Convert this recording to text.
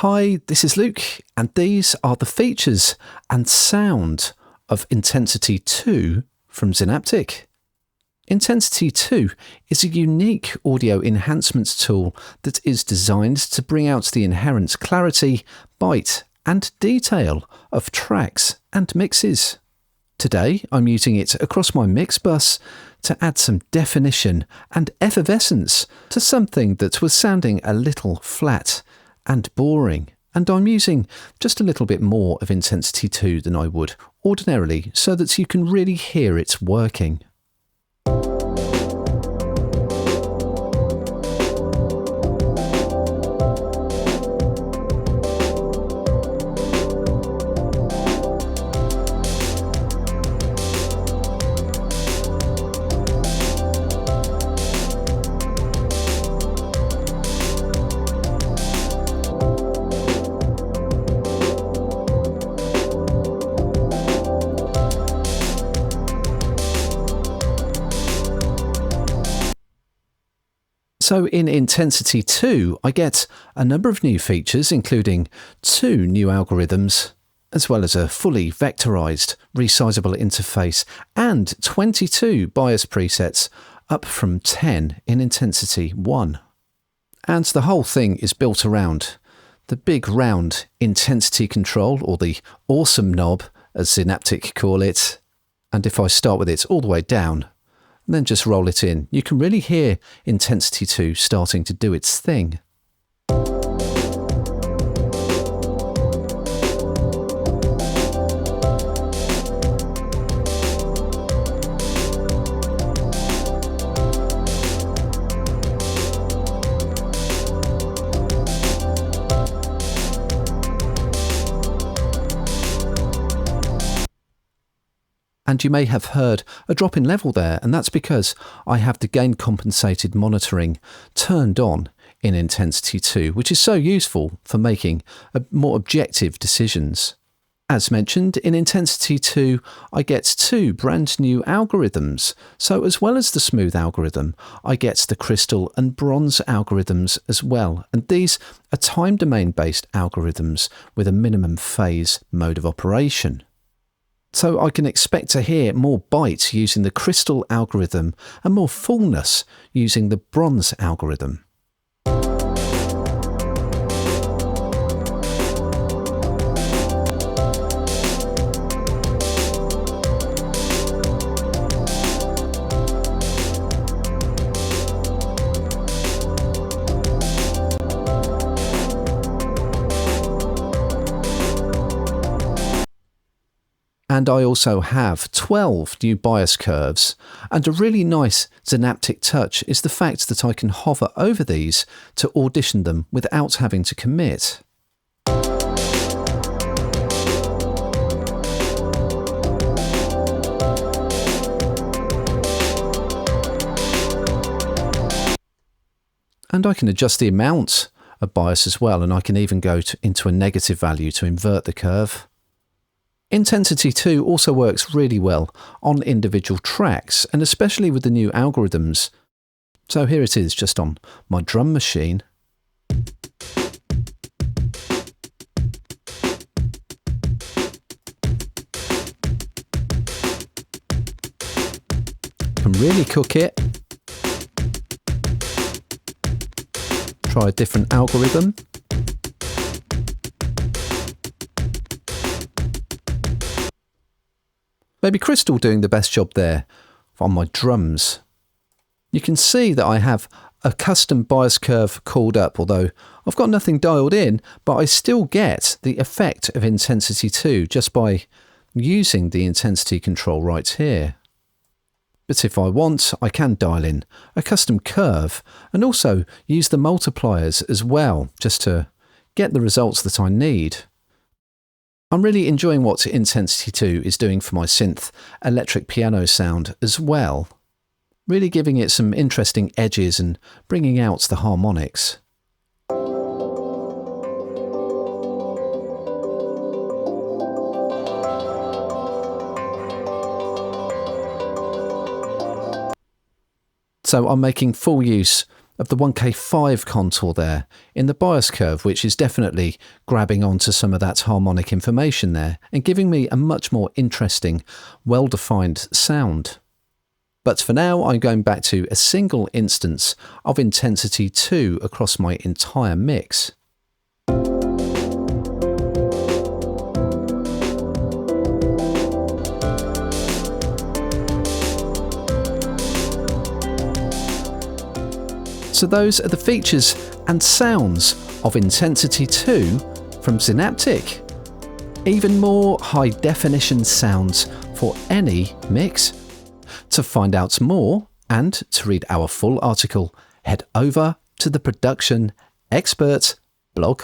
Hi, this is Luke, and these are the features and sound of Intensity 2 from Zynaptiq. Intensity 2 is a unique audio enhancement tool that is designed to bring out the inherent clarity, bite, and detail of tracks and mixes. Today, I'm using it across my mix bus to add some definition and effervescence to something that was sounding a little flat and boring, and I'm using just a little bit more of Intensity 2 than I would ordinarily so that you can really hear it working. So in Intensity 2, I get a number of new features, including 2 new algorithms, as well as a fully vectorized, resizable interface, and 22 bias presets, up from 10 in Intensity 1. And the whole thing is built around the big round intensity control, or the awesome knob, as Zynaptiq call it. And if I start with it all the way down, and then just roll it in, you can really hear Intensity 2 starting to do its thing. And you may have heard a drop in level there, and that's because I have the gain compensated monitoring turned on in Intensity 2, which is so useful for making more objective decisions. As mentioned, in Intensity 2, I get 2 brand new algorithms. So as well as the smooth algorithm, I get the crystal and bronze algorithms as well. And these are time domain based algorithms with a minimum phase mode of operation. So I can expect to hear more bite using the crystal algorithm and more fullness using the bronze algorithm. And I also have 12 new bias curves, and a really nice Zynaptiq touch is the fact that I can hover over these to audition them without having to commit. And I can adjust the amount of bias as well, and I can even go into a negative value to invert the curve. Intensity 2 also works really well on individual tracks, and especially with the new algorithms. So here it is just on my drum machine. Can really cook it. Try a different algorithm. Maybe Crystal doing the best job there on my drums. You can see that I have a custom bias curve called up, although I've got nothing dialed in, but I still get the effect of Intensity 2 just by using the intensity control right here. But if I want, I can dial in a custom curve and also use the multipliers as well, just to get the results that I need. I'm really enjoying what Intensity 2 is doing for my synth electric piano sound as well, really giving it some interesting edges and bringing out the harmonics. So I'm making full use of the 1K5 contour there in the bias curve, which is definitely grabbing onto some of that harmonic information there and giving me a much more interesting, well-defined sound. But for now, I'm going back to a single instance of intensity 2 across my entire mix. So those are the features and sounds of Intensity 2 from Zynaptiq. Even more high-definition sounds for any mix. To find out more and to read our full article, head over to the Production Expert blog.